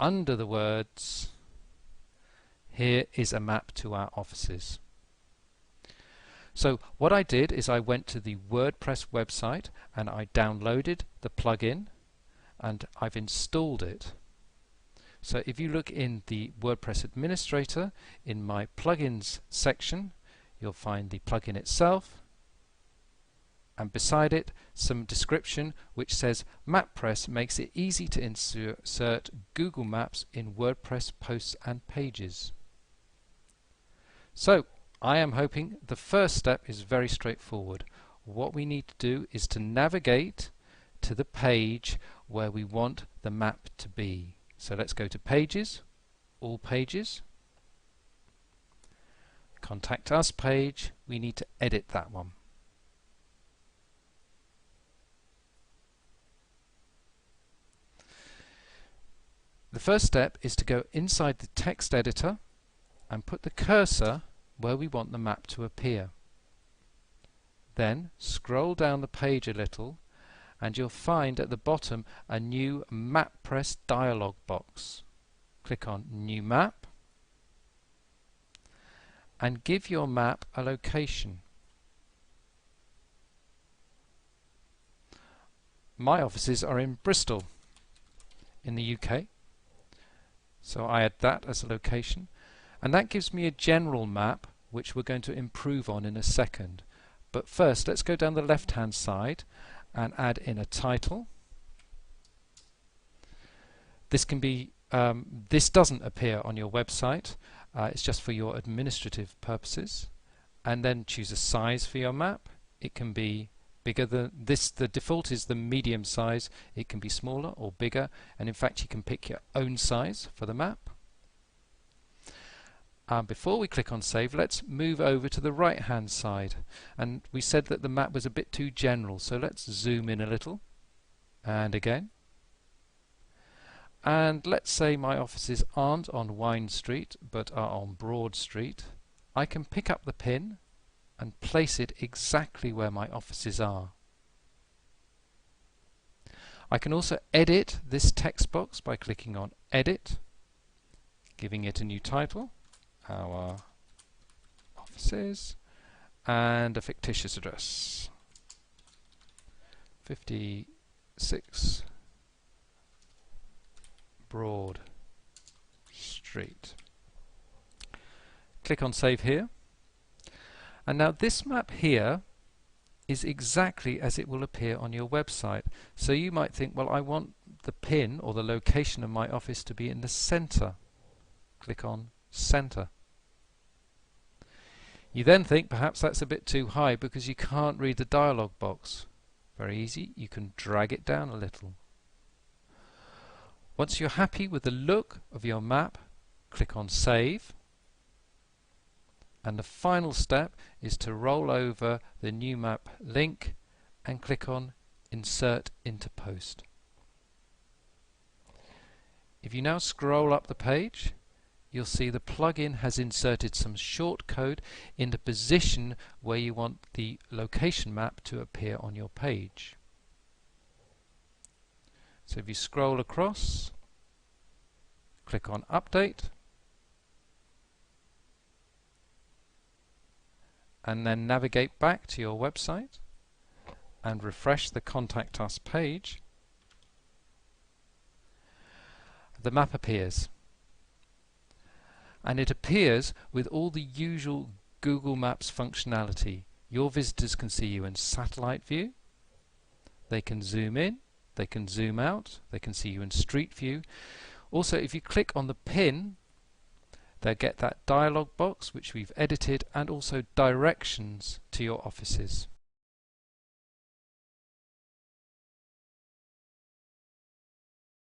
under the words, here is a map to our offices. So what I did is I went to the WordPress website and I downloaded the plugin and I've installed it. So if you look in the WordPress administrator, in my plugins section, you'll find the plugin itself, and beside it some description which says MapPress makes it easy to insert Google Maps in WordPress posts and pages. So I am hoping the first step is very straightforward. What we need to do is to navigate to the page where we want the map to be. So let's go to Pages, All Pages, Contact Us page. We need to edit that one. The first step is to go inside the text editor and put the cursor where we want the map to appear. Then scroll down the page a little and you'll find at the bottom a new MapPress dialog box. Click on New Map and give your map a location. My offices are in Bristol in the UK, so I add that as a location, and that gives me a general map which we're going to improve on in a second. But first let's go down the left hand side and add in a title. This can be this doesn't appear on your website, it's just for your administrative purposes. And then choose a size for your map. It can be bigger than this. The default is the medium size. It can be smaller or bigger, and in fact you can pick your own size for the map. Before we click on Save, let's move over to the right hand side, and we said that the map was a bit too general, so let's zoom in a little, and again, and let's say my offices aren't on Wine Street but are on Broad Street. I can pick up the pin and place it exactly where my offices are. I can also edit this text box by clicking on Edit, giving it a new title, Our Offices, and a fictitious address, 56 Broad Street. Click on Save here, and now this map here is exactly as it will appear on your website. So you might think, well, I want the pin or the location of my office to be in the center. Click on Center. You then think perhaps that's a bit too high because you can't read the dialog box. Very easy, you can drag it down a little. Once you're happy with the look of your map, click on Save, and the final step is to roll over the new map link and click on Insert into Post. If you now scroll up the page, you'll see the plugin has inserted some short code in the position where you want the location map to appear on your page. So if you scroll across, click on Update, and then navigate back to your website and refresh the Contact Us page, the map appears. And it appears with all the usual Google Maps functionality. Your visitors can see you in satellite view, they can zoom in, they can zoom out, they can see you in street view. Also, if you click on the pin, they'll get that dialog box which we've edited, and also directions to your offices.